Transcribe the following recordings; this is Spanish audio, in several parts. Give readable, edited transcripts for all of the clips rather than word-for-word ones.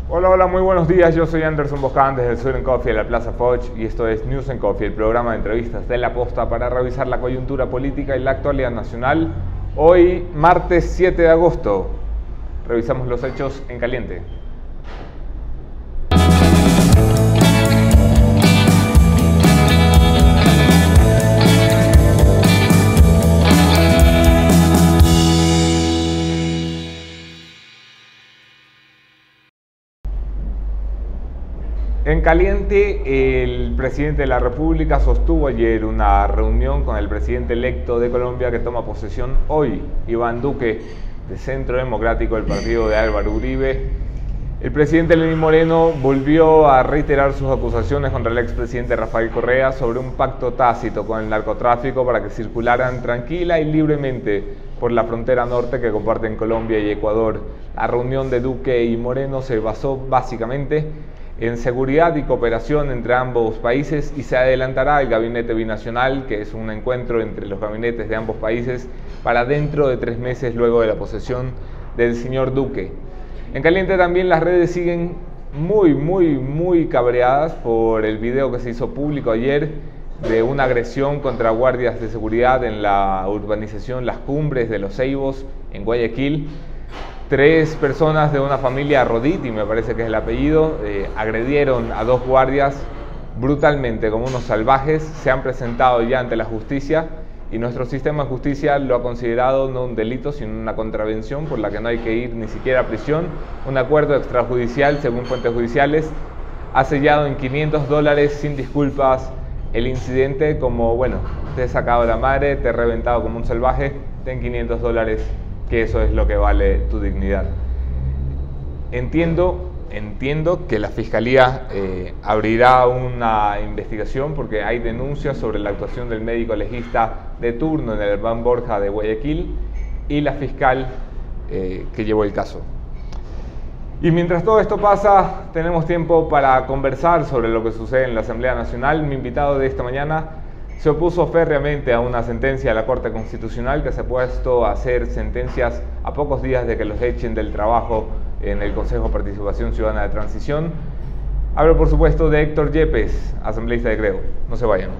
Hola, hola, muy buenos días. Yo soy Anderson Boscan desde el Southern Coffee de la Plaza Foch y esto es News and Coffee, el programa de entrevistas de La Posta para revisar la coyuntura política y la actualidad nacional. Hoy, martes 7 de agosto, revisamos los hechos en caliente. En caliente, el presidente de la República sostuvo ayer una reunión con el presidente electo de Colombia que toma posesión hoy, Iván Duque, de Centro Democrático del partido de Álvaro Uribe. El presidente Lenín Moreno volvió a reiterar sus acusaciones contra el expresidente Rafael Correa sobre un pacto tácito con el narcotráfico para que circularan tranquila y libremente por la frontera norte que comparten Colombia y Ecuador. La reunión de Duque y Moreno se basó básicamente en seguridad y cooperación entre ambos países y se adelantará el gabinete binacional, que es un encuentro entre los gabinetes de ambos países, para dentro de 3 meses luego de la posesión del señor Duque. En caliente también las redes siguen muy cabreadas por el video que se hizo público ayer de una agresión contra guardias de seguridad en la urbanización Las Cumbres de Los Ceibos, en Guayaquil. 3 personas de una familia Roditi, me parece que es el apellido, agredieron a 2 guardias brutalmente como unos salvajes. Se han presentado ya ante la justicia y nuestro sistema de justicia lo ha considerado no un delito sino una contravención por la que no hay que ir ni siquiera a prisión. Un acuerdo extrajudicial, según fuentes judiciales, ha sellado en $500 sin disculpas el incidente, como bueno, te he sacado la madre, te he reventado como un salvaje, ten $500, que eso es lo que vale tu dignidad. Entiendo que la Fiscalía abrirá una investigación porque hay denuncias sobre la actuación del médico legista de turno en el Ban Borja de Guayaquil y la fiscal que llevó el caso. Y mientras todo esto pasa, tenemos tiempo para conversar sobre lo que sucede en la Asamblea Nacional. Mi invitado de esta mañana se opuso férreamente a una sentencia de la Corte Constitucional que se ha puesto a hacer sentencias a pocos días de que los echen del trabajo en el Consejo de Participación Ciudadana de Transición. Hablo, por supuesto, de Héctor Yepes, asambleísta de Creo. No se vayan.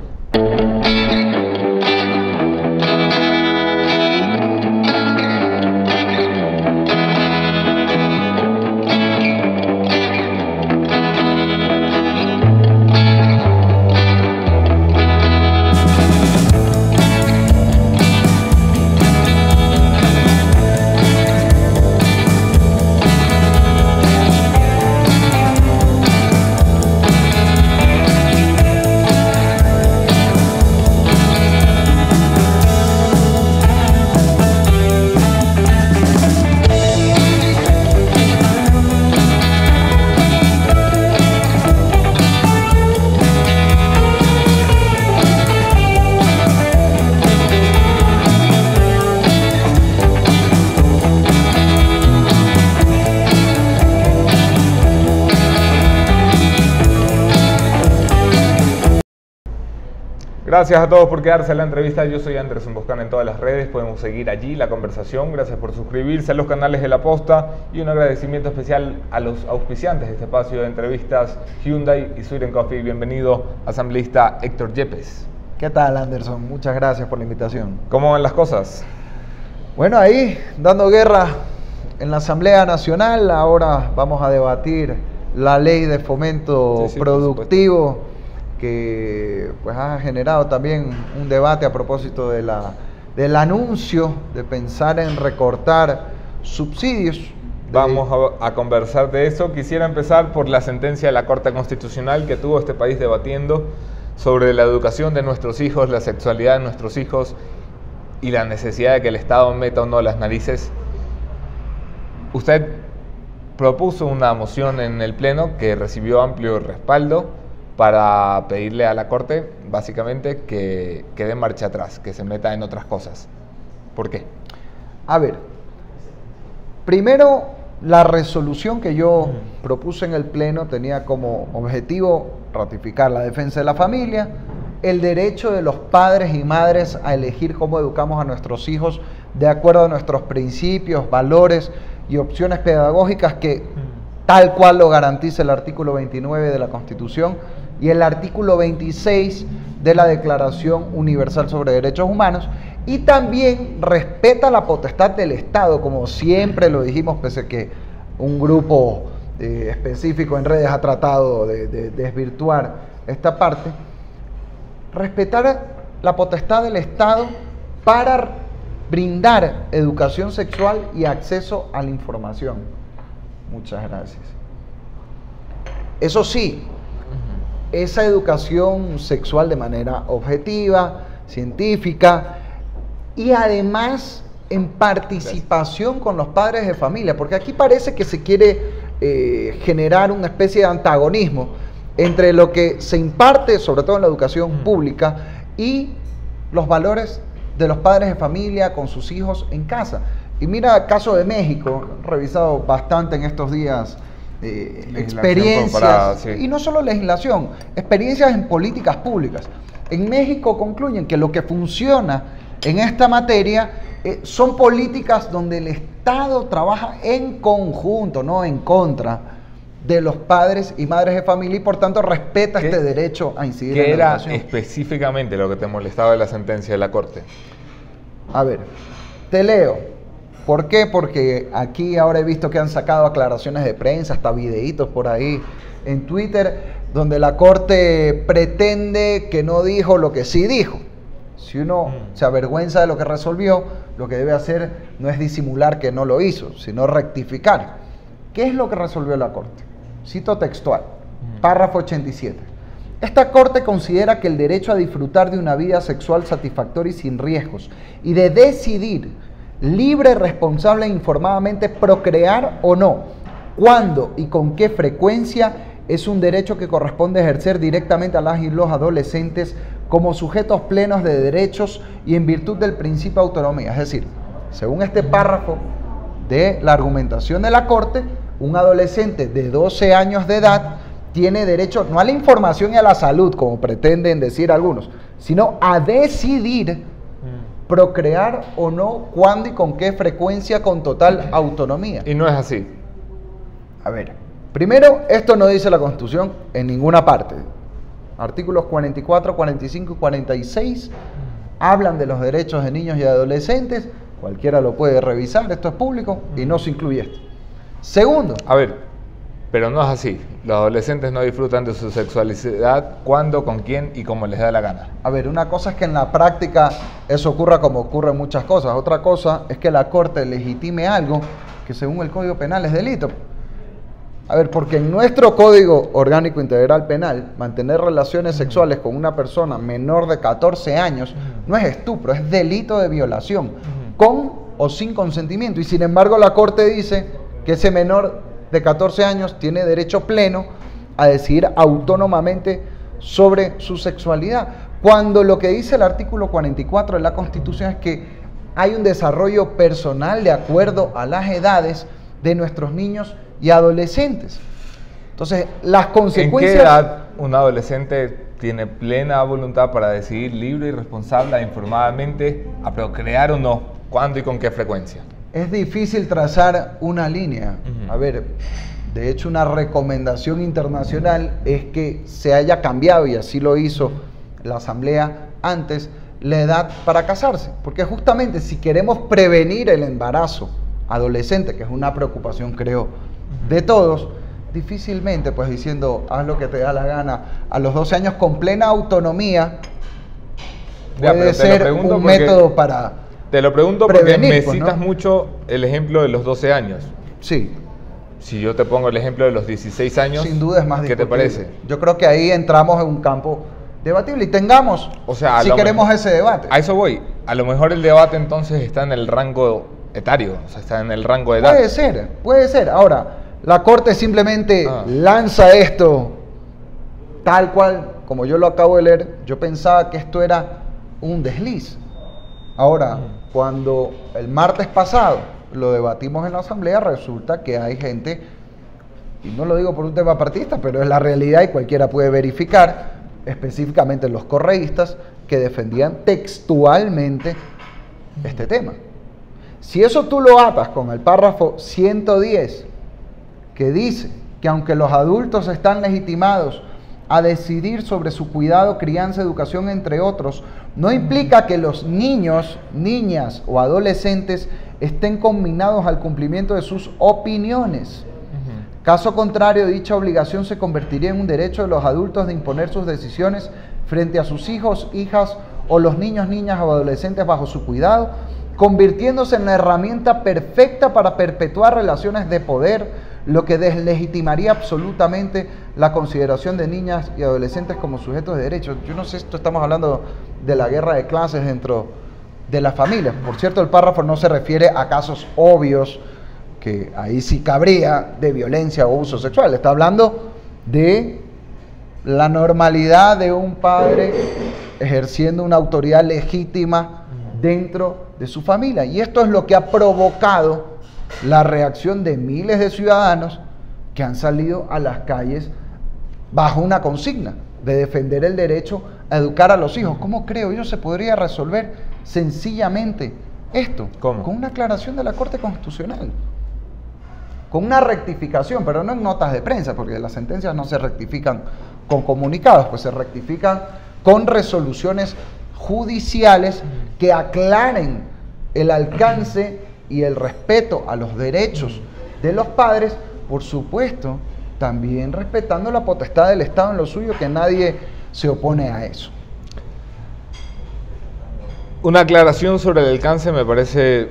Gracias a todos por quedarse en la entrevista. Yo soy Anderson Boscan en todas las redes. Podemos seguir allí la conversación. Gracias por suscribirse a los canales de La Posta y un agradecimiento especial a los auspiciantes de este espacio de entrevistas, Hyundai y Southern Coffee. Bienvenido, asambleísta Héctor Yepes. ¿Qué tal, Anderson? Muchas gracias por la invitación. ¿Cómo van las cosas? Bueno, ahí dando guerra en la Asamblea Nacional. Ahora vamos a debatir la ley de fomento productivo, que pues ha generado también un debate a propósito del anuncio de pensar en recortar subsidios. Vamos a conversar de eso. Quisiera empezar por la sentencia de la Corte Constitucional que tuvo este país debatiendo sobre la educación de nuestros hijos, la sexualidad de nuestros hijos y la necesidad de que el Estado meta o no las narices. Usted propuso una moción en el Pleno que recibió amplio respaldo para pedirle a la Corte, básicamente, que dé marcha atrás, que se meta en otras cosas. ¿Por qué? A ver, primero, la resolución que yo propuse en el Pleno tenía como objetivo ratificar la defensa de la familia, el derecho de los padres y madres a elegir cómo educamos a nuestros hijos de acuerdo a nuestros principios, valores y opciones pedagógicas que tal cual lo garantiza el artículo 29 de la Constitución y el artículo 26 de la Declaración Universal sobre Derechos Humanos, y también respeta la potestad del Estado, como siempre lo dijimos, pese a que un grupo específico en redes ha tratado de desvirtuar esta parte. Respetar la potestad del Estado para brindar educación sexual y acceso a la información. Muchas gracias. Eso sí, esa educación sexual de manera objetiva, científica y además en participación con los padres de familia, porque aquí parece que se quiere generar una especie de antagonismo entre lo que se imparte, sobre todo en la educación pública, y los valores de los padres de familia con sus hijos en casa. Y mira el caso de México, he revisado bastante en estos días experiencias, sí. Y no solo legislación, experiencias en políticas públicas. En México concluyen que lo que funciona en esta materia son políticas donde el Estado trabaja en conjunto, no en contra de los padres y madres de familia, y por tanto respeta este derecho a incidir en la educación. ¿Qué era específicamente lo que te molestaba de la sentencia de la Corte? A ver, te leo. ¿Por qué? Porque aquí ahora he visto que han sacado aclaraciones de prensa, hasta videitos por ahí en Twitter, donde la Corte pretende que no dijo lo que sí dijo. Si uno se avergüenza de lo que resolvió, lo que debe hacer no es disimular que no lo hizo, sino rectificar. ¿Qué es lo que resolvió la Corte? Cito textual, párrafo 87. Esta Corte considera que el derecho a disfrutar de una vida sexual satisfactoria y sin riesgos, y de decidir libre, responsable e informadamente procrear o no, cuándo y con qué frecuencia, es un derecho que corresponde ejercer directamente a las y los adolescentes como sujetos plenos de derechos y en virtud del principio de autonomía. Es decir, según este párrafo de la argumentación de la Corte, un adolescente de 12 años de edad tiene derecho no a la información y a la salud, como pretenden decir algunos, sino a decidir procrear o no, cuándo y con qué frecuencia, con total autonomía. Y no es así. A ver, primero, esto no dice la Constitución en ninguna parte. Artículos 44, 45 y 46 hablan de los derechos de niños y adolescentes. Cualquiera lo puede revisar, esto es público y no se incluye esto. Segundo. A ver, pero no es así. Los adolescentes no disfrutan de su sexualidad cuando, con quién y como les da la gana. A ver, una cosa es que en la práctica eso ocurra como ocurre en muchas cosas. Otra cosa es que la Corte legitime algo que según el Código Penal es delito. A ver, porque en nuestro Código Orgánico Integral Penal, mantener relaciones sexuales con una persona menor de 14 años no es estupro, es delito de violación, con o sin consentimiento. Y sin embargo la Corte dice que ese menor de 14 años tiene derecho pleno a decidir autónomamente sobre su sexualidad, cuando lo que dice el artículo 44 de la Constitución es que hay un desarrollo personal de acuerdo a las edades de nuestros niños y adolescentes. Entonces, las consecuencias... ¿En qué edad un adolescente tiene plena voluntad para decidir libre y responsable e informadamente a procrear o no? ¿Cuándo y con qué frecuencia? Es difícil trazar una línea. A ver, de hecho una recomendación internacional es que se haya cambiado, y así lo hizo la Asamblea antes, la edad para casarse. Porque justamente si queremos prevenir el embarazo adolescente, que es una preocupación creo de todos, difícilmente pues diciendo haz lo que te da la gana a los 12 años con plena autonomía puede ser un método para te lo pregunto porque prevenir, me pues, citas ¿no? mucho el ejemplo de los 12 años. Sí. Si yo te pongo el ejemplo de los 16 años, sin duda es más ¿qué te parece? Yo creo que ahí entramos en un campo debatible y tengamos, o sea, si queremos ese debate. A eso voy. A lo mejor el debate entonces está en el rango etario, o sea, está en el rango de edad. Puede ser, puede ser. Ahora, la Corte simplemente lanza esto tal cual, como yo lo acabo de leer. Yo pensaba que esto era un desliz. Ahora, cuando el martes pasado lo debatimos en la Asamblea, resulta que hay gente, y no lo digo por un tema partidista, pero es la realidad y cualquiera puede verificar, específicamente los correístas, que defendían textualmente este tema. Si eso tú lo atas con el párrafo 110, que dice que aunque los adultos están legitimados a decidir sobre su cuidado, crianza, educación, entre otros, no implica que los niños, niñas o adolescentes estén conminados al cumplimiento de sus opiniones. Caso contrario, dicha obligación se convertiría en un derecho de los adultos de imponer sus decisiones frente a sus hijos, hijas o los niños, niñas o adolescentes bajo su cuidado, convirtiéndose en la herramienta perfecta para perpetuar relaciones de poder, lo que deslegitimaría absolutamente la consideración de niñas y adolescentes como sujetos de derechos. Yo no sé, esto estamos hablando de la guerra de clases dentro de la familia. Por cierto, el párrafo no se refiere a casos obvios, que ahí sí cabría, de violencia o abuso sexual. Está hablando de la normalidad de un padre ejerciendo una autoridad legítima dentro de su familia. Y esto es lo que ha provocado la reacción de miles de ciudadanos que han salido a las calles bajo una consigna de defender el derecho a educar a los hijos. ¿Cómo creo yo se podría resolver sencillamente esto? ¿Cómo? Con una aclaración de la Corte Constitucional, con una rectificación, pero no en notas de prensa, porque las sentencias no se rectifican con comunicados, pues se rectifican con resoluciones judiciales que aclaren el alcance y el respeto a los derechos de los padres, por supuesto, también respetando la potestad del Estado en lo suyo, que nadie se opone a eso. Una aclaración sobre el alcance me parece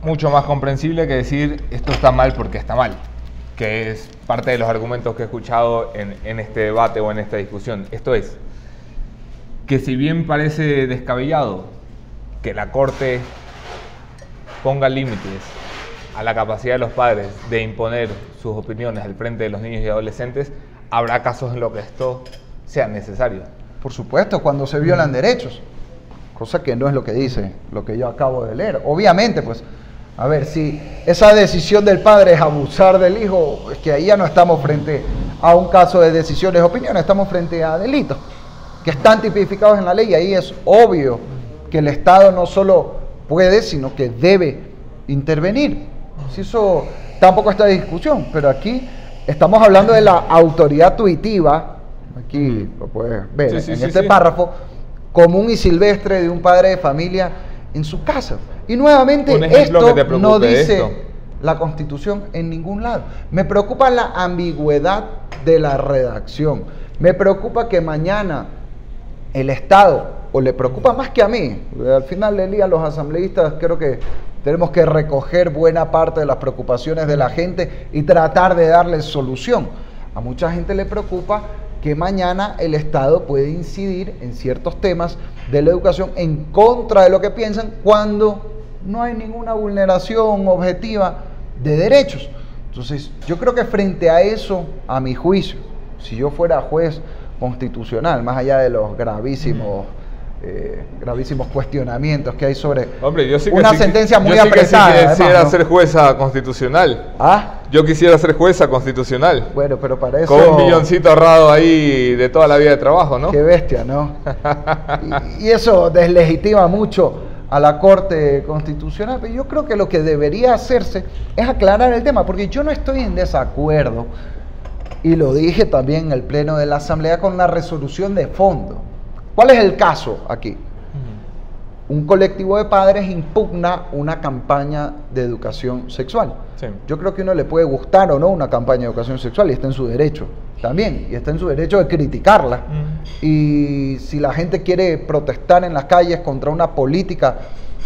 mucho más comprensible que decir esto está mal porque está mal, que es parte de los argumentos que he escuchado en este debate o en esta discusión. Esto es, que si bien parece descabellado que la Corte ponga límites a la capacidad de los padres de imponer sus opiniones al frente de los niños y adolescentes, habrá casos en los que esto sea necesario. Por supuesto, cuando se violan derechos, cosa que no es lo que dice, lo que yo acabo de leer. Obviamente, pues, a ver, si esa decisión del padre es abusar del hijo, es que ahí ya no estamos frente a un caso de decisiones o opiniones, estamos frente a delitos que están tipificados en la ley, y ahí es obvio que el Estado no solo puede, sino que debe intervenir. Si eso tampoco está en discusión, pero aquí estamos hablando de la autoridad tuitiva, aquí lo puedes ver en este párrafo, común y silvestre de un padre de familia en su casa. Y nuevamente esto no dice la Constitución en ningún lado. Me preocupa la ambigüedad de la redacción. Me preocupa que mañana el Estado, o le preocupa más que a mí, al final del día los asambleístas creo que tenemos que recoger buena parte de las preocupaciones de la gente y tratar de darles solución. A mucha gente le preocupa que mañana el Estado puede incidir en ciertos temas de la educación en contra de lo que piensan, cuando no hay ninguna vulneración objetiva de derechos. Entonces, yo creo que frente a eso, a mi juicio, si yo fuera juez constitucional, más allá de los gravísimos cuestionamientos que hay sobre una sentencia muy apretada. Yo quisiera ser jueza constitucional. ¿Ah? Yo quisiera ser jueza constitucional. Bueno, pero para eso... Con un milloncito ahorrado ahí de toda la vida de trabajo, ¿no? Qué bestia, ¿no? y eso deslegitima mucho a la Corte Constitucional. Pero yo creo que lo que debería hacerse es aclarar el tema, porque yo no estoy en desacuerdo, y lo dije también en el Pleno de la Asamblea, con la resolución de fondo. ¿Cuál es el caso aquí? Un colectivo de padres impugna una campaña de educación sexual. Sí. Yo creo que a uno le puede gustar o no una campaña de educación sexual, y está en su derecho también, y está en su derecho de criticarla. Y si la gente quiere protestar en las calles contra una política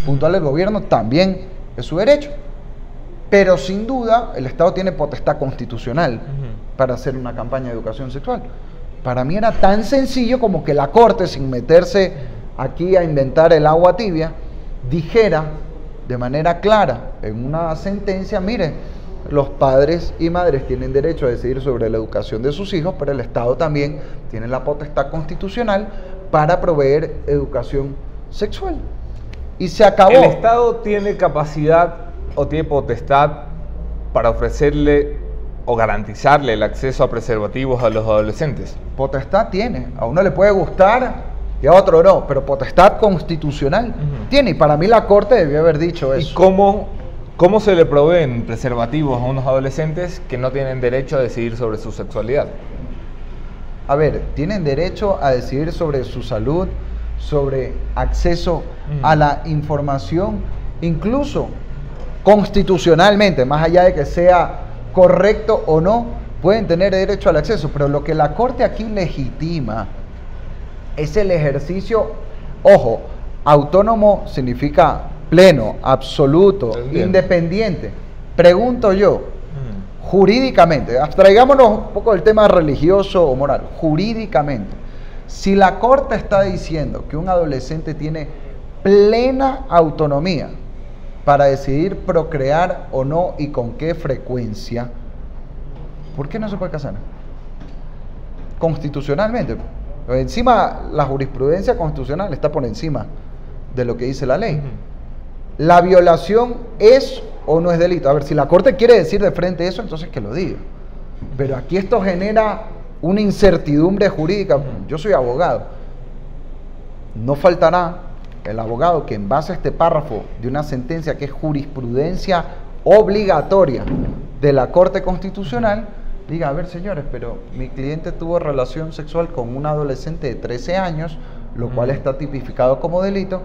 puntual del gobierno, también es su derecho. Pero sin duda el Estado tiene potestad constitucional para hacer una campaña de educación sexual. Para mí era tan sencillo como que la Corte, sin meterse aquí a inventar el agua tibia, dijera de manera clara en una sentencia: mire, los padres y madres tienen derecho a decidir sobre la educación de sus hijos, pero el Estado también tiene la potestad constitucional para proveer educación sexual. Y se acabó. ¿El Estado tiene capacidad o tiene potestad para ofrecerle o garantizarle el acceso a preservativos a los adolescentes? Potestad tiene. A uno le puede gustar y a otro no, pero potestad constitucional tiene. Y para mí la Corte debió haber dicho eso. ¿Y cómo ¿Cómo se le proveen preservativos a unos adolescentes que no tienen derecho a decidir sobre su sexualidad? A ver, tienen derecho a decidir sobre su salud, sobre acceso a la información, incluso constitucionalmente, más allá de que sea correcto o no, pueden tener derecho al acceso, pero lo que la Corte aquí legitima es el ejercicio, ojo, autónomo significa pleno, absoluto, independiente. Pregunto yo, jurídicamente, abstraigámonos un poco del tema religioso o moral, jurídicamente, si la Corte está diciendo que un adolescente tiene plena autonomía para decidir procrear o no y con qué frecuencia, ¿por qué no se puede casar? Constitucionalmente. Encima, la jurisprudencia constitucional está por encima de lo que dice la ley. ¿La violación es o no es delito? A ver, si la Corte quiere decir de frente eso, entonces que lo diga. Pero aquí esto genera una incertidumbre jurídica. Yo soy abogado. No faltará el abogado que en base a este párrafo de una sentencia que es jurisprudencia obligatoria de la Corte Constitucional, diga, a ver señores, pero mi cliente tuvo relación sexual con un adolescente de 13 años, lo cual está tipificado como delito,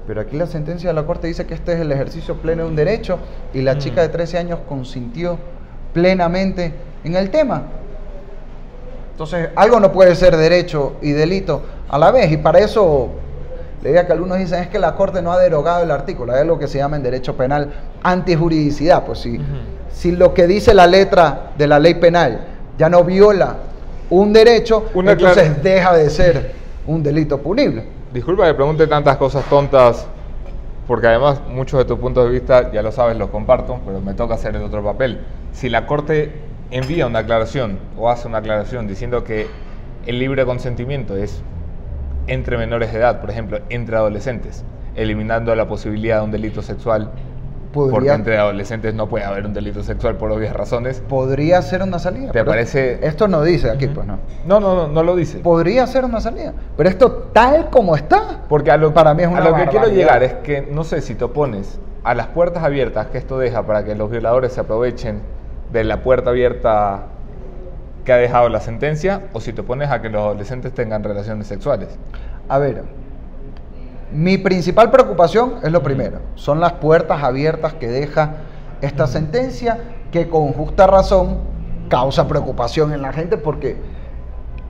pero aquí la sentencia de la Corte dice que este es el ejercicio pleno de un derecho y la chica de 13 años consintió plenamente en el tema. Entonces, algo no puede ser derecho y delito a la vez, y para eso le diría que algunos dicen es que la Corte no ha derogado el artículo, hay algo que se llama en derecho penal antijuridicidad, pues si lo que dice la letra de la ley penal ya no viola un derecho, entonces deja de ser un delito punible. Disculpa que pregunte tantas cosas tontas, porque además muchos de tus puntos de vista, ya lo sabes, los comparto, pero me toca hacer el otro papel. Si la Corte envía una aclaración o hace una aclaración diciendo que el libre consentimiento es entre menores de edad, por ejemplo, entre adolescentes, eliminando la posibilidad de un delito sexual, porque entre adolescentes no puede haber un delito sexual por obvias razones. Podría ser una salida. ¿Te parece? Esto no dice aquí, pues no. No lo dice. Podría ser una salida, pero esto tal como está, porque para mí es una a lo que quiero llegar es que no sé si te opones a las puertas abiertas que esto deja para que los violadores se aprovechen de la puerta abierta que ha dejado la sentencia, o si te opones a que los adolescentes tengan relaciones sexuales. A ver, mi principal preocupación es lo primero, son las puertas abiertas que deja esta sentencia, que con justa razón causa preocupación en la gente, porque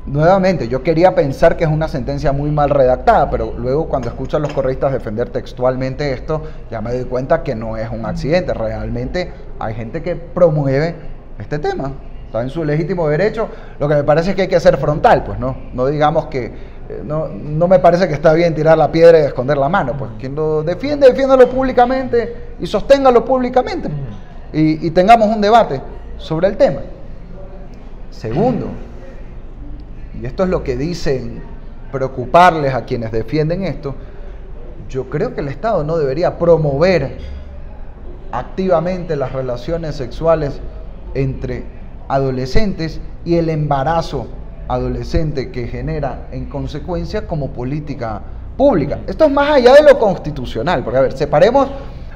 nuevamente yo quería pensar que es una sentencia muy mal redactada, pero luego cuando escucho a los correístas defender textualmente esto, ya me doy cuenta que no es un accidente, realmente hay gente que promueve este tema, está en su legítimo derecho. Lo que me parece es que hay que ser frontal, pues no digamos que no me parece que está bien tirar la piedra y esconder la mano, pues quien lo defiende, defiéndalo públicamente y sosténgalo públicamente, y tengamos un debate sobre el tema. Segundo, y esto es lo que dicen preocuparles a quienes defienden esto, yo creo que el Estado no debería promover activamente las relaciones sexuales entre adolescentes y el embarazo adolescente que genera en consecuencia como política pública. Esto es más allá de lo constitucional, porque a ver, separemos,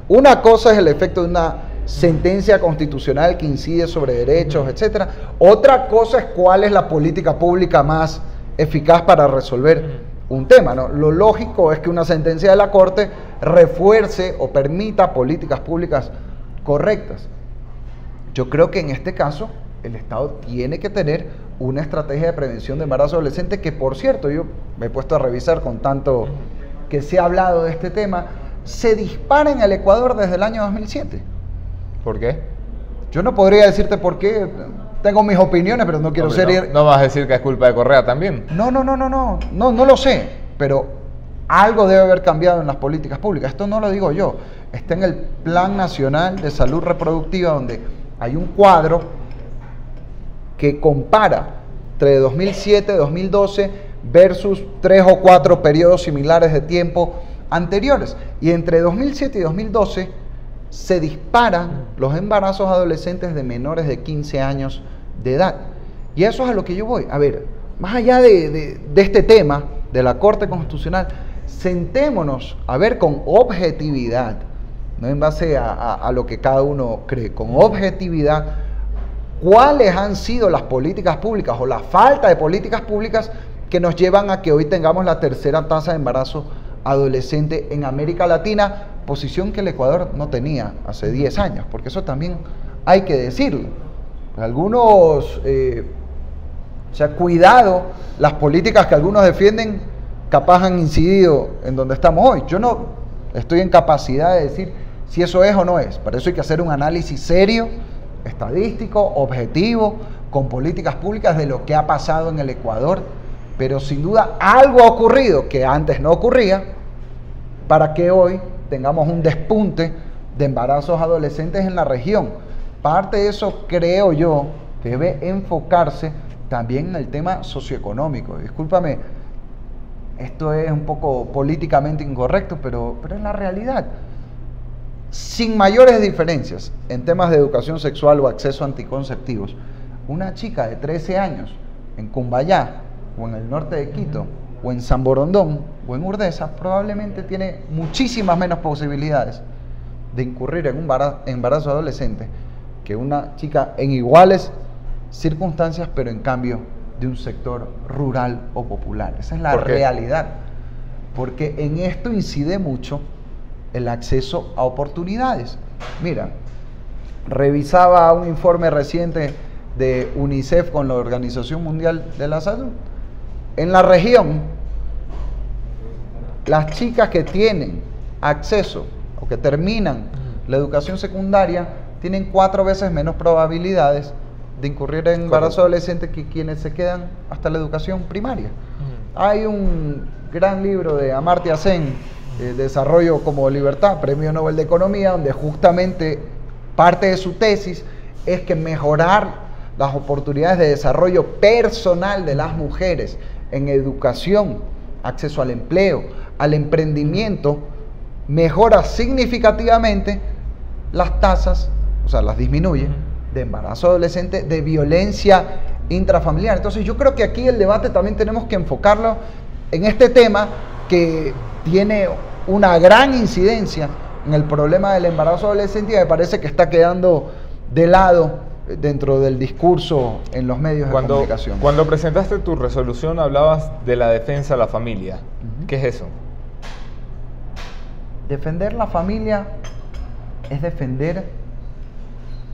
una cosa es el efecto de una sentencia constitucional que incide sobre derechos, etcétera. Otra cosa es cuál es la política pública más eficaz para resolver un tema, ¿no? Lo lógico es que una sentencia de la Corte refuerce o permita políticas públicas correctas. Yo creo que en este caso el Estado tiene que tener una estrategia de prevención de embarazo adolescente, que por cierto, yo me he puesto a revisar con tanto que se ha hablado de este tema, se dispara en el Ecuador desde el año 2007. ¿Por qué? Yo no podría decirte por qué, tengo mis opiniones, pero no quiero ser... ¿No vas a decir que es culpa de Correa también? No lo sé, pero algo debe haber cambiado en las políticas públicas. Esto no lo digo yo, está en el Plan Nacional de Salud Reproductiva, donde hay un cuadro que compara entre 2007 y 2012 versus 3 o 4 periodos similares de tiempo anteriores. Y entre 2007 y 2012 se disparan los embarazos adolescentes de menores de 15 años de edad. Y eso es a lo que yo voy. A ver, más allá de este tema de la Corte Constitucional, sentémonos a ver con objetividad no en base a lo que cada uno cree, con objetividad, cuáles han sido las políticas públicas o la falta de políticas públicas que nos llevan a que hoy tengamos la tercera tasa de embarazo adolescente en América Latina, posición que el Ecuador no tenía hace 10 años, porque eso también hay que decirlo. Algunos, cuidado, las políticas que algunos defienden capaz han incidido en donde estamos hoy. Yo no estoy en capacidad de decir si eso es o no es. Para eso hay que hacer un análisis serio, estadístico, objetivo, con políticas públicas de lo que ha pasado en el Ecuador. Pero sin duda algo ha ocurrido que antes no ocurría para que hoy tengamos un despunte de embarazos adolescentes en la región. Parte de eso creo yo que debe enfocarse también en el tema socioeconómico. Discúlpame, esto es un poco políticamente incorrecto, pero es la realidad. Sin mayores diferencias en temas de educación sexual o acceso a anticonceptivos, una chica de 13 años en Cumbayá, o en el norte de Quito, o en San Borondón, o en Urdesa, probablemente tiene muchísimas menos posibilidades de incurrir en un embarazo adolescente que una chica en iguales circunstancias, pero en cambio de un sector rural o popular. Esa es la realidad, porque en esto incide mucho el acceso a oportunidades. Mira, revisaba un informe reciente de UNICEF con la Organización Mundial de la Salud. En la región, las chicas que tienen acceso o que terminan la educación secundaria tienen 4 veces menos probabilidades de incurrir en embarazo adolescente que quienes se quedan hasta la educación primaria. Hay un gran libro de Amartya Sen, Desarrollo como Libertad, Premio Nobel de Economía, donde justamente parte de su tesis es que mejorar las oportunidades de desarrollo personal de las mujeres en educación, acceso al empleo, al emprendimiento, mejora significativamente las tasas, o sea, las disminuye, de embarazo adolescente, de violencia intrafamiliar. Entonces yo creo que aquí el debate también tenemos que enfocarlo en este tema que tiene una gran incidencia en el problema del embarazo adolescente y me parece que está quedando de lado dentro del discurso en los medios de comunicación. Cuando presentaste tu resolución hablabas de la defensa de la familia. ¿Qué es eso? Defender la familia es defender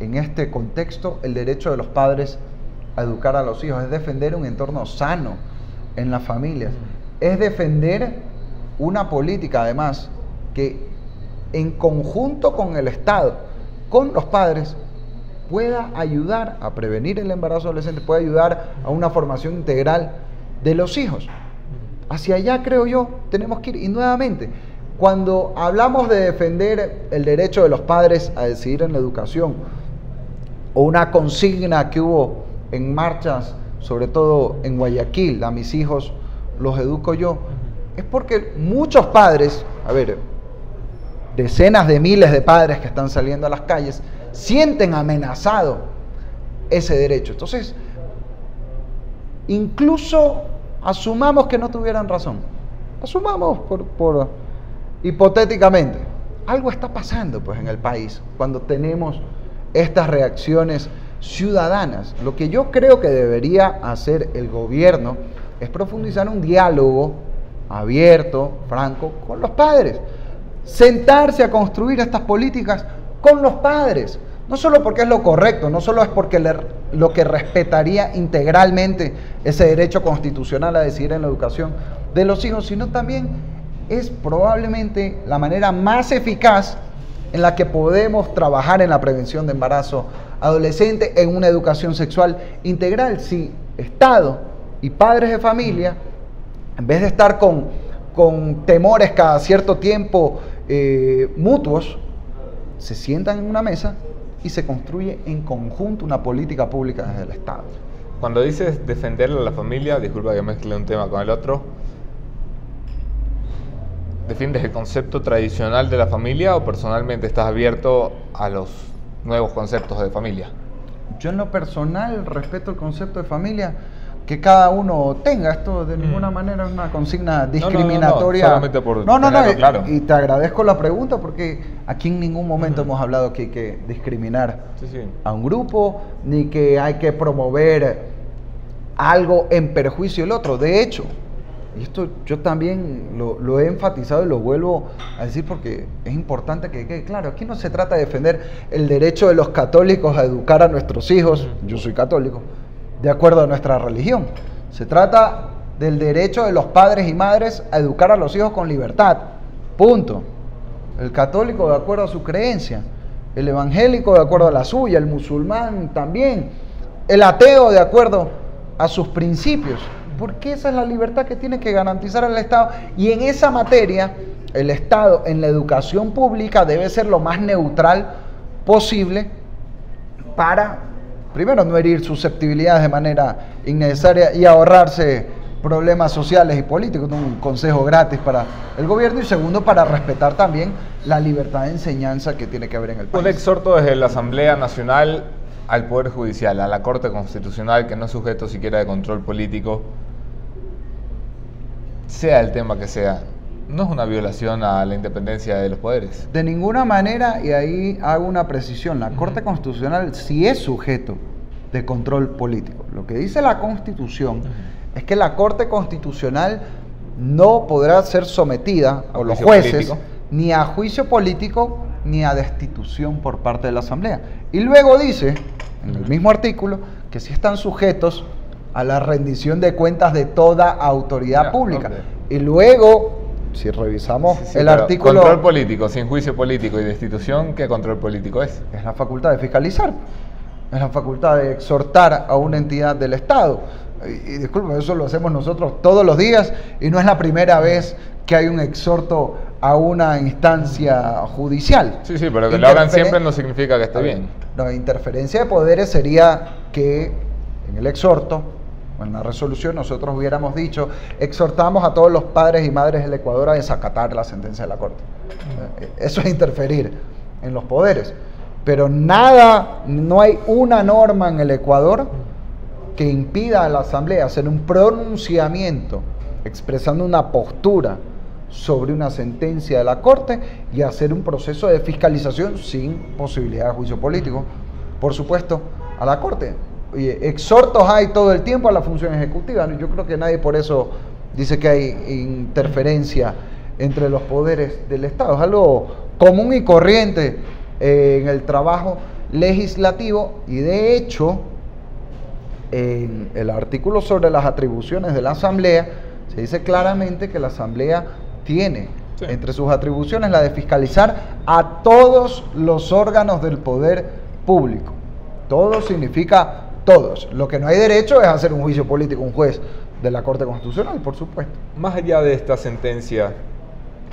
en este contexto el derecho de los padres a educar a los hijos, es defender un entorno sano en las familias, es defender una política además que en conjunto con el Estado, con los padres, pueda ayudar a prevenir el embarazo adolescente, puede ayudar a una formación integral de los hijos. Hacia allá, creo yo, tenemos que ir. Y nuevamente, cuando hablamos de defender el derecho de los padres a decidir en la educación, o una consigna que hubo en marchas, sobre todo en Guayaquil, a mis hijos los educo yo, es porque muchos padres, decenas de miles de padres que están saliendo a las calles, sienten amenazado ese derecho. Entonces, incluso asumamos que no tuvieran razón, asumamos por hipotéticamente, algo está pasando pues en el país cuando tenemos estas reacciones ciudadanas. Lo que yo creo que debería hacer el gobierno es profundizar un diálogo abierto, franco, con los padres, sentarse a construir estas políticas con los padres, no solo porque es lo correcto, no solo es porque lo que respetaría integralmente ese derecho constitucional a decidir en la educación de los hijos, sino también es probablemente la manera más eficaz en la que podemos trabajar en la prevención de embarazo adolescente, en una educación sexual integral, si Estado y padres de familia, en vez de estar con temores cada cierto tiempo mutuos, se sientan en una mesa y se construye en conjunto una política pública desde el Estado. Cuando dices defender a la familia, disculpa que mezcle un tema con el otro, ¿defiendes el concepto tradicional de la familia o personalmente estás abierto a los nuevos conceptos de familia? Yo en lo personal respeto el concepto de familia que cada uno tenga. Esto de ninguna manera es una consigna discriminatoria. Solamente por tenerlo claro. Y te agradezco la pregunta porque aquí en ningún momento hemos hablado que hay que discriminar a un grupo, ni que hay que promover algo en perjuicio del otro. De hecho, y esto yo también lo he enfatizado y lo vuelvo a decir porque es importante que quede claro, aquí no se trata de defender el derecho de los católicos a educar a nuestros hijos, yo soy católico, de acuerdo a nuestra religión. Se trata del derecho de los padres y madres a educar a los hijos con libertad, punto. El católico de acuerdo a su creencia, el evangélico de acuerdo a la suya, el musulmán también, el ateo de acuerdo a sus principios, porque esa es la libertad que tiene que garantizar el Estado. Y en esa materia, el Estado en la educación pública debe ser lo más neutral posible para, primero, no herir susceptibilidades de manera innecesaria y ahorrarse problemas sociales y políticos, un consejo gratis para el gobierno, y segundo, para respetar también la libertad de enseñanza que tiene que haber en el país. Un exhorto desde la Asamblea Nacional al Poder Judicial, a la Corte Constitucional, que no es sujeto siquiera de control político, sea el tema que sea, no es una violación a la independencia de los poderes. De ninguna manera, y ahí hago una precisión, la Corte Constitucional sí es sujeto de control político. Lo que dice la Constitución es que la Corte Constitucional no podrá ser sometida, o los jueces, político, ni a juicio político, ni a destitución por parte de la Asamblea. Y luego dice, en el mismo artículo, que sí están sujetos a la rendición de cuentas de toda autoridad pública. Okay. Y luego, si revisamos el artículo... Control político, sin juicio político y destitución, ¿qué control político es? Es la facultad de fiscalizar, es la facultad de exhortar a una entidad del Estado. Y disculpen, eso lo hacemos nosotros todos los días y no es la primera vez que hay un exhorto a una instancia judicial. Sí, pero que lo hagan siempre no significa que esté bien. No, interferencia de poderes sería que en el exhorto, en la resolución, nosotros hubiéramos dicho, exhortamos a todos los padres y madres del Ecuador a desacatar la sentencia de la Corte. Eso es interferir en los poderes. Pero no hay una norma en el Ecuador que impida a la Asamblea hacer un pronunciamiento expresando una postura sobre una sentencia de la Corte y hacer un proceso de fiscalización sin posibilidad de juicio político, por supuesto, a la Corte. Oye, exhortos hay todo el tiempo a la función ejecutiva. Yo creo que nadie por eso dice que hay interferencia entre los poderes del Estado. Es algo común y corriente en el trabajo legislativo y de hecho en el artículo sobre las atribuciones de la Asamblea se dice claramente que la Asamblea tiene entre sus atribuciones la de fiscalizar a todos los órganos del poder público. Todo significa todos. Lo que no hay derecho es hacer un juicio político, un juez de la Corte Constitucional, por supuesto. Más allá de esta sentencia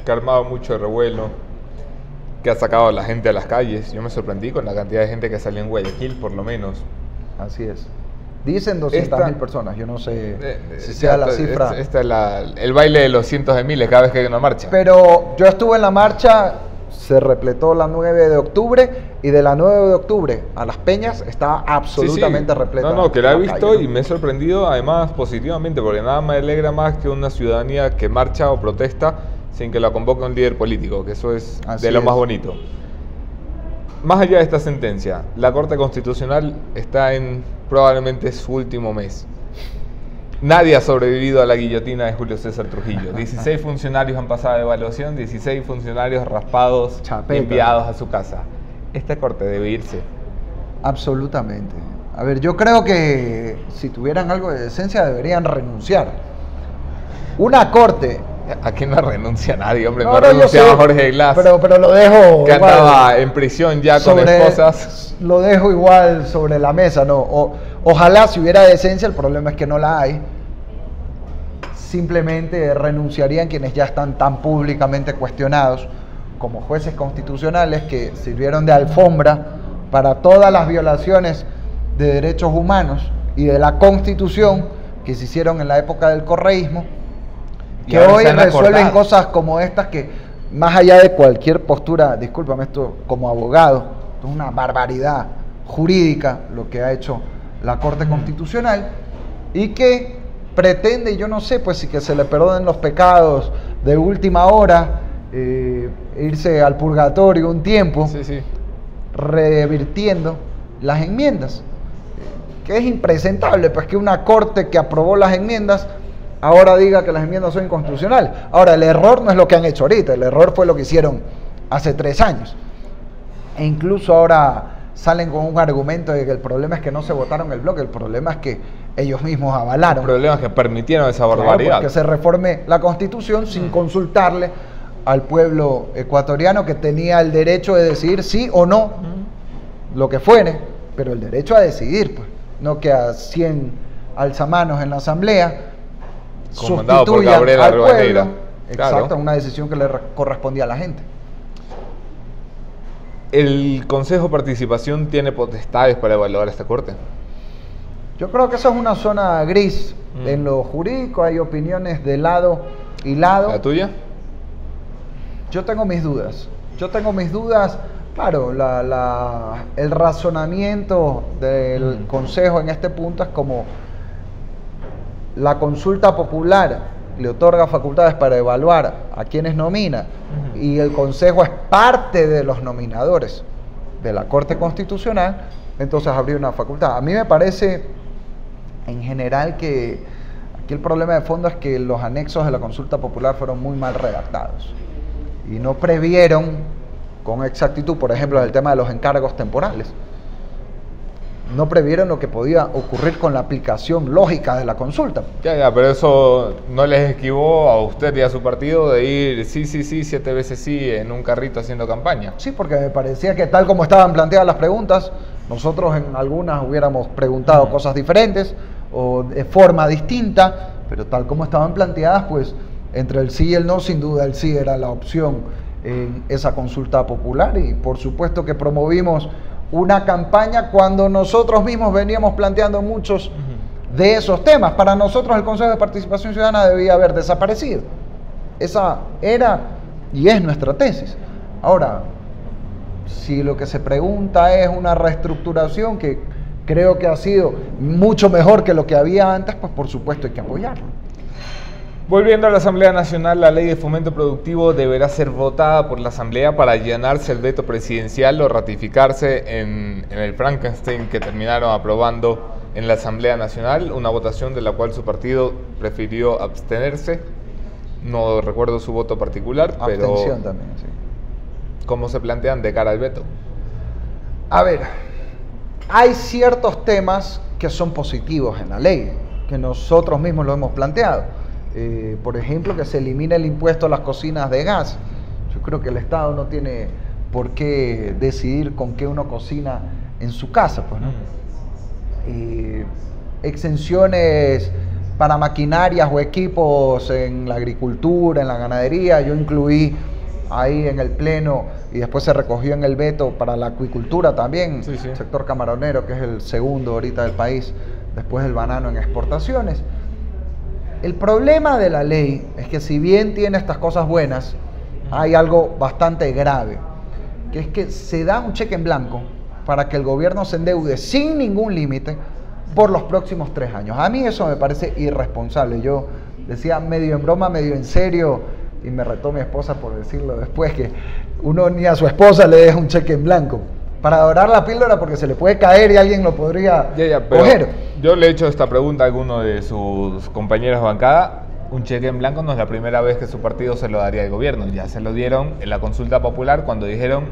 que ha armado mucho revuelo, que ha sacado a la gente a las calles, yo me sorprendí con la cantidad de gente que salió en Guayaquil, por lo menos. Así es. Dicen 200.000 personas, yo no sé si sea la cifra. Esta es el baile de los cientos de miles cada vez que hay una marcha. Pero yo estuve en la marcha, se repletó la 9 de octubre y de la 9 de octubre a Las Peñas estaba absolutamente repleta. No, que la he visto y me he sorprendido además positivamente, porque nada me alegra más que una ciudadanía que marcha o protesta sin que la convoque un líder político, que eso es de lo más bonito. Más allá de esta sentencia, la Corte Constitucional está en probablemente su último mes. Nadie ha sobrevivido a la guillotina de Julio César Trujillo. 16 funcionarios han pasado de evaluación, 16 funcionarios raspados, enviados a su casa. Esta Corte debe irse. Absolutamente. A ver, yo creo que si tuvieran algo de decencia deberían renunciar. Una Corte... Aquí no renuncia nadie, hombre. No renunciaba Jorge Glass. Pero lo dejo que igual, andaba en prisión ya con esposas. Lo dejo igual sobre la mesa, ¿no? Ojalá si hubiera decencia, el problema es que no la hay. Simplemente renunciarían quienes ya están tan públicamente cuestionados como jueces constitucionales que sirvieron de alfombra para todas las violaciones de derechos humanos y de la Constitución que se hicieron en la época del correísmo, que hoy resuelven cosas como estas que, más allá de cualquier postura, discúlpame, esto como abogado, es una barbaridad jurídica lo que ha hecho la Corte Constitucional, y que pretende, yo no sé, pues si que se le perdonen los pecados de última hora, irse al purgatorio un tiempo, revirtiendo las enmiendas, que es impresentable, pues que una corte que aprobó las enmiendas ahora diga que las enmiendas son inconstitucionales. Ahora, el error no es lo que han hecho ahorita, el error fue lo que hicieron hace 3 años. E incluso ahora salen con un argumento de que el problema es que no se votaron el bloque, el problema es que ellos mismos avalaron. El problema es que permitieron esa barbaridad. Que se reforme la Constitución sin consultarle al pueblo ecuatoriano, que tenía el derecho de decidir sí o no, lo que fuere, pero el derecho a decidir, pues, no que a 100 alzamanos en la asamblea sustituyan al pueblo, exacto, una decisión que le correspondía a la gente. ¿El Consejo de Participación tiene potestades para evaluar esta corte? Yo creo que eso es una zona gris. En lo jurídico hay opiniones de lado y lado. ¿La tuya? Yo tengo mis dudas. Claro, el razonamiento del Consejo en este punto es como la consulta popular le otorga facultades para evaluar a quienes nomina y el Consejo es parte de los nominadores de la Corte Constitucional, entonces habría una facultad. A mí me parece en general que aquí el problema de fondo es que los anexos de la consulta popular fueron muy mal redactados y no previeron con exactitud, por ejemplo, el tema de los encargos temporales. No previeron lo que podía ocurrir con la aplicación lógica de la consulta. Ya, pero eso no les esquivó a usted y a su partido de ir sí, 7 veces sí en un carrito haciendo campaña. Sí, porque me parecía que tal como estaban planteadas las preguntas, nosotros en algunas hubiéramos preguntado cosas diferentes o de forma distinta, pero tal como estaban planteadas, pues entre el sí y el no, sin duda el sí era la opción en esa consulta popular y por supuesto que promovimos una campaña cuando nosotros mismos veníamos planteando muchos de esos temas. Para nosotros el Consejo de Participación Ciudadana debía haber desaparecido. Esa era y es nuestra tesis. Ahora, si lo que se pregunta es una reestructuración que creo que ha sido mucho mejor que lo que había antes, pues por supuesto hay que apoyarlo. Volviendo a la Asamblea Nacional, la Ley de Fomento Productivo deberá ser votada por la Asamblea para llenarse el veto presidencial o ratificarse en el Frankenstein que terminaron aprobando en la Asamblea Nacional, una votación de la cual su partido prefirió abstenerse. No recuerdo su voto particular, pero abstención también, sí. ¿Cómo se plantean de cara al veto? A ver, hay ciertos temas que son positivos en la ley, que nosotros mismos lo hemos planteado. Por ejemplo, que se elimine el impuesto a las cocinas de gas. Yo creo que el Estado no tiene por qué decidir con qué uno cocina en su casa, pues, ¿no? Exenciones para maquinarias o equipos en la agricultura, en la ganadería. Yo incluí ahí en el pleno y después se recogió en el veto para la acuicultura también, sí. Sector camaronero, que es el segundo ahorita del país, después del banano en exportaciones. El problema de la ley es que si bien tiene estas cosas buenas, hay algo bastante grave, que es que se da un cheque en blanco para que el gobierno se endeude sin ningún límite por los próximos 3 años. A mí eso me parece irresponsable. Yo decía medio en broma, medio en serio, y me retó mi esposa por decirlo después, que uno ni a su esposa le deja un cheque en blanco para dorar la píldora porque se le puede caer y alguien lo podría coger. Yo le he hecho esta pregunta a alguno de sus compañeros de bancada. Un cheque en blanco no es la primera vez que su partido se lo daría al gobierno. Ya se lo dieron en la consulta popular cuando dijeron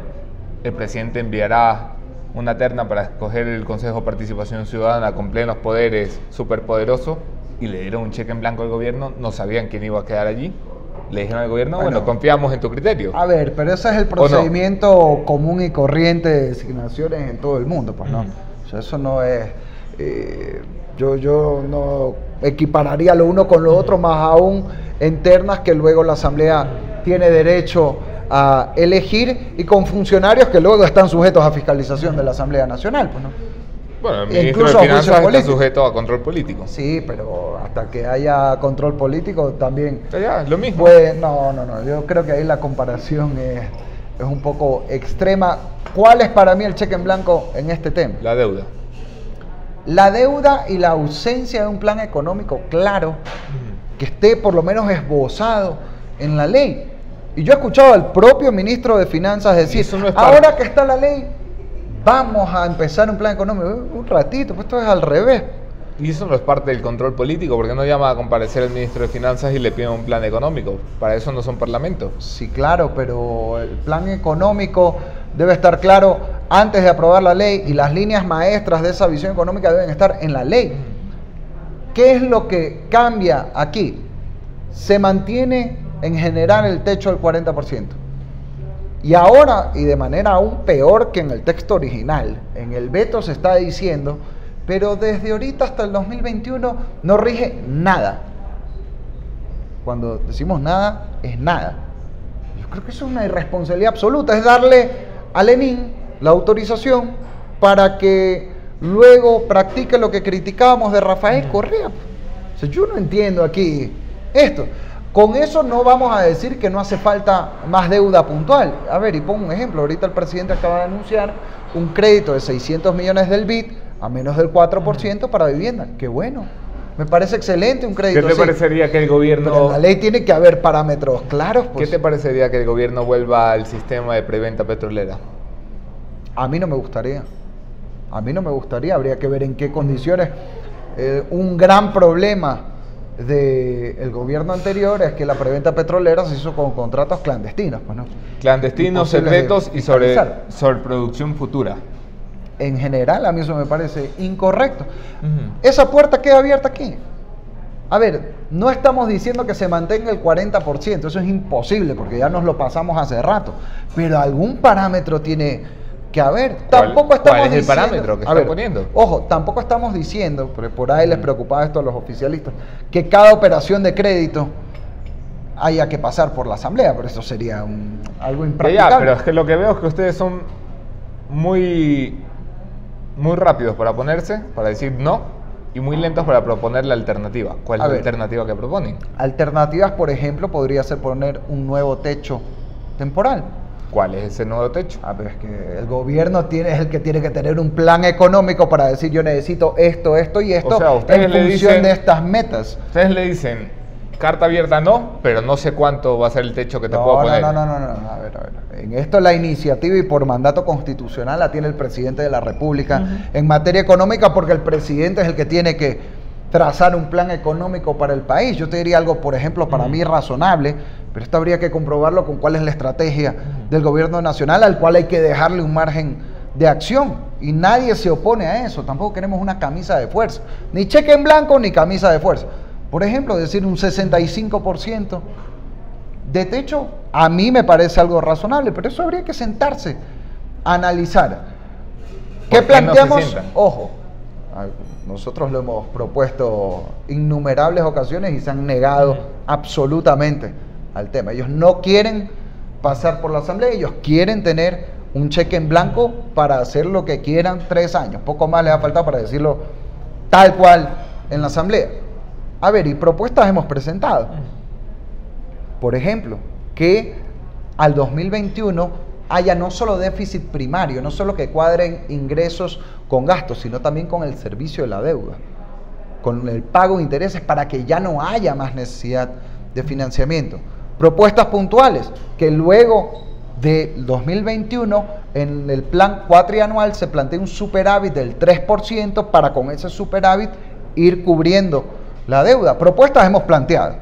el presidente enviará una terna para escoger el Consejo de Participación Ciudadana con plenos poderes, superpoderoso, y le dieron un cheque en blanco al gobierno. No sabían quién iba a quedar allí. Le dijeron al gobierno, bueno, confiamos en tu criterio. A ver, pero ese es el procedimiento común y corriente de designaciones en todo el mundo, pues no. O sea, eso no es... yo no equipararía lo uno con lo otro, más aún en ternas que luego la Asamblea tiene derecho a elegir y con funcionarios que luego están sujetos a fiscalización de la Asamblea Nacional, pues no. Bueno, el ministro de Finanzas está sujeto a control político. Sí, pero hasta que haya control político también... Ya, lo mismo. Pues, no, yo creo que ahí la comparación es un poco extrema. ¿Cuál es para mí el cheque en blanco en este tema? La deuda. la deuda y la ausencia de un plan económico claro, que esté por lo menos esbozado en la ley. Y yo he escuchado al propio ministro de Finanzas decir, no ahora que está la ley, vamos a empezar un plan económico. Un ratito, pues esto es al revés. Y eso no es parte del control político, porque no llama a comparecer el ministro de Finanzas y le pide un plan económico. Para eso no son parlamentos. Sí, claro, pero el plan económico debe estar claro antes de aprobar la ley y las líneas maestras de esa visión económica deben estar en la ley. ¿Qué es lo que cambia aquí? Se mantiene en general el techo del 40%. Y ahora, y de manera aún peor que en el texto original, en el veto se está diciendo, pero desde ahorita hasta el 2021 no rige nada. Cuando decimos nada, es nada. Yo creo que eso es una irresponsabilidad absoluta, es darle a Lenin la autorización para que luego practique lo que criticábamos de Rafael Correa. O sea, yo no entiendo aquí esto. Con eso no vamos a decir que no hace falta más deuda puntual. A ver, y pongo un ejemplo. Ahorita el presidente acaba de anunciar un crédito de 600 millones del BID a menos del 4% para vivienda. ¡Qué bueno! Me parece excelente un crédito. ¿Qué te parecería que el gobierno... Pero en la ley tiene que haber parámetros claros. Pues. ¿Qué te parecería que el gobierno vuelva al sistema de preventa petrolera? A mí no me gustaría. A mí no me gustaría. Habría que ver en qué condiciones. Un gran problema del gobierno anterior es que la preventa petrolera se hizo con contratos clandestinos, pues, ¿no? Clandestinos, secretos y sobre producción futura. En general, a mí eso me parece incorrecto. Esa puerta queda abierta aquí. A ver, no estamos diciendo que se mantenga el 40%, eso es imposible porque ya nos lo pasamos hace rato, pero algún parámetro tiene que haber. Tampoco estamos ¿Cuál es el diciendo, parámetro que están poniendo? Ojo, tampoco estamos diciendo, porque por ahí les preocupaba esto a los oficialistas, que cada operación de crédito haya que pasar por la asamblea, pero eso sería algo impracticable. Ya, pero es que lo que veo es que ustedes son muy rápidos para oponerse, para decir no, y muy lentos para proponer la alternativa. ¿Cuál es la alternativa que proponen? Alternativas, por ejemplo, podría ser poner un nuevo techo temporal. ¿Cuál es ese nuevo techo? Pero es que el gobierno es el que tiene que tener un plan económico para decir yo necesito esto, esto y esto, o sea, en función de estas metas. Ustedes le dicen, carta abierta no, pero no sé cuánto va a ser el techo que te puedo poner. No. A ver. En esto la iniciativa y por mandato constitucional la tiene el presidente de la República en materia económica, porque el presidente es el que tiene que trazar un plan económico para el país. Yo te diría algo, por ejemplo, para mí razonable, pero esto habría que comprobarlo con cuál es la estrategia del gobierno nacional, al cual hay que dejarle un margen de acción. Y nadie se opone a eso. Tampoco queremos una camisa de fuerza. Ni cheque en blanco, ni camisa de fuerza. Por ejemplo, decir un 65% de techo, a mí me parece algo razonable, pero eso habría que sentarse a analizar. ¿Qué planteamos? No se Ojo, nosotros lo hemos propuesto innumerables ocasiones y se han negado absolutamente al tema. Ellos no quieren pasar por la asamblea, ellos quieren tener un cheque en blanco para hacer lo que quieran 3 años. Poco más les ha faltado para decirlo tal cual en la asamblea. A ver, y propuestas hemos presentado. Por ejemplo, que al 2021 haya no solo déficit primario, no solo que cuadren ingresos con gastos, sino también con el servicio de la deuda, con el pago de intereses, para que ya no haya más necesidad de financiamiento. Propuestas puntuales, que luego de 2021 en el plan cuatrianual se plantea un superávit del 3% para con ese superávit ir cubriendo la deuda. Propuestas hemos planteado.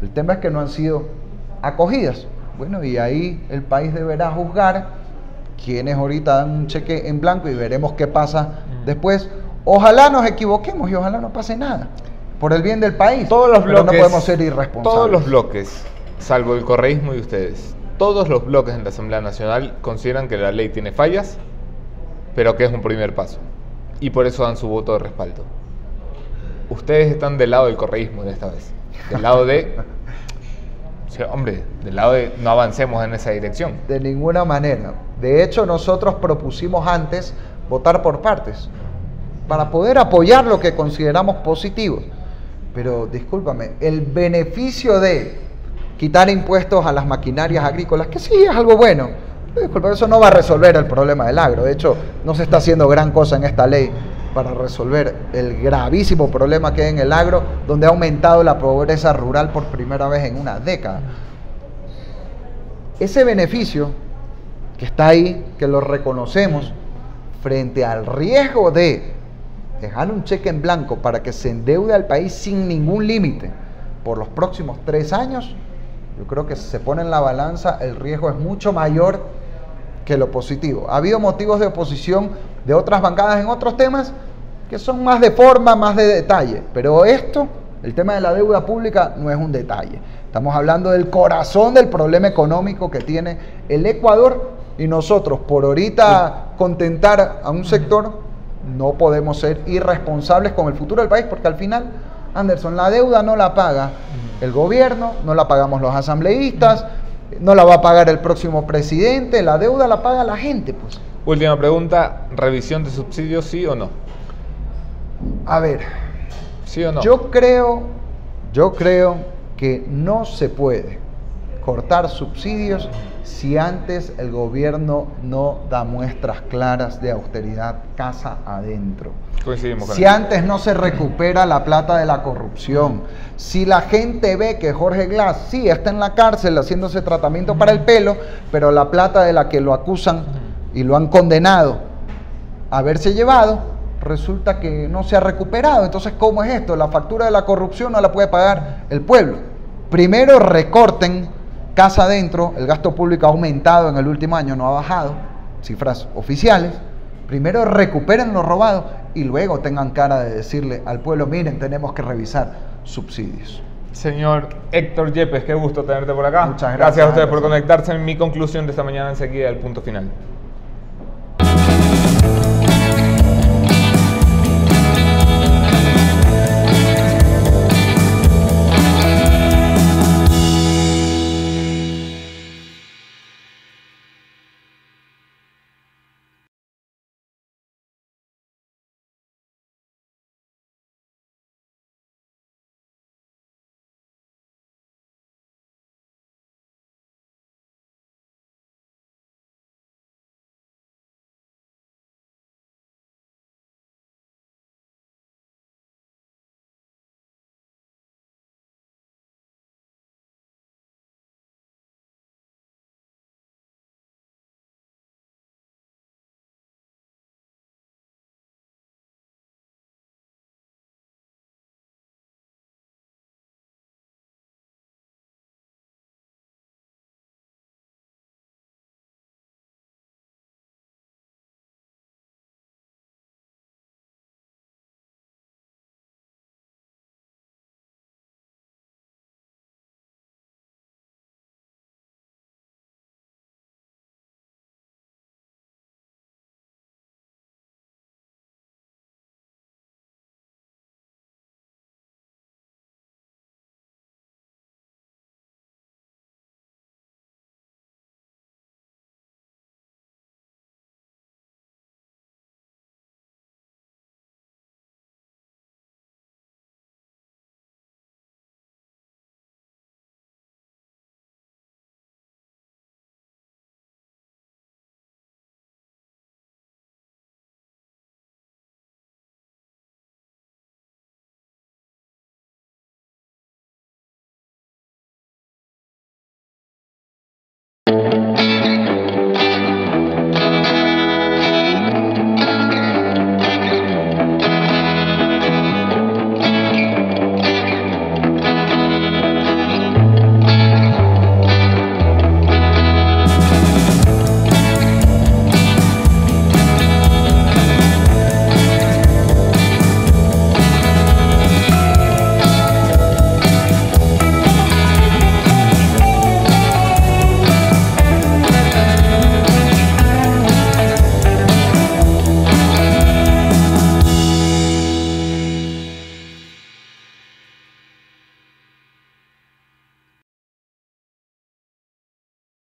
El tema es que no han sido acogidas. Bueno, y ahí el país deberá juzgar quienes ahorita dan un cheque en blanco y veremos qué pasa después. Ojalá nos equivoquemos y ojalá no pase nada. Por el bien del país. Todos los bloques, no podemos ser irresponsables. Todos los bloques, salvo el correísmo y ustedes, todos los bloques en la Asamblea Nacional consideran que la ley tiene fallas, pero que es un primer paso. Y por eso dan su voto de respaldo. Ustedes están del lado del correísmo de esta vez. Del lado de... Sí, hombre, del lado de no avancemos en esa dirección. De ninguna manera. De hecho, nosotros propusimos antes votar por partes para poder apoyar lo que consideramos positivo. Pero, discúlpame, el beneficio de quitar impuestos a las maquinarias agrícolas, que sí es algo bueno, disculpa, eso no va a resolver el problema del agro. De hecho, no se está haciendo gran cosa en esta ley para resolver el gravísimo problema que hay en el agro, donde ha aumentado la pobreza rural por primera vez en una década. Ese beneficio que está ahí, que lo reconocemos, frente al riesgo de dejar un cheque en blanco para que se endeude al país sin ningún límite por los próximos 3 años, yo creo que si se pone en la balanza, el riesgo es mucho mayor que lo positivo. Ha habido motivos de oposición de otras bancadas en otros temas que son más de forma, más de detalle, pero esto, el tema de la deuda pública, no es un detalle. Estamos hablando del corazón del problema económico que tiene el Ecuador, y nosotros, por ahorita contentar a un sector, no podemos ser irresponsables con el futuro del país, porque al final, Anderson, la deuda no la paga el gobierno, no la pagamos los asambleístas, no la va a pagar el próximo presidente, la deuda la paga la gente, pues. Última pregunta, ¿revisión de subsidios, sí o no? A ver, ¿sí o no? Yo creo que no se puede cortar subsidios si antes el gobierno no da muestras claras de austeridad casa adentro. Coincidimos con si antes no se recupera la plata de la corrupción, si la gente ve que Jorge Glass sí está en la cárcel haciéndose tratamiento para el pelo, pero la plata de la que lo acusan y lo han condenado a haberse llevado, resulta que no se ha recuperado. Entonces, ¿cómo es esto? La factura de la corrupción no la puede pagar el pueblo. Primero recorten casa adentro, el gasto público ha aumentado en el último año, no ha bajado, cifras oficiales. Primero recuperen lo robado y luego tengan cara de decirle al pueblo, miren, tenemos que revisar subsidios. Señor Héctor Yepes, qué gusto tenerte por acá. Muchas gracias. Gracias a ustedes por conectarse. En mi conclusión de esta mañana enseguida el punto final.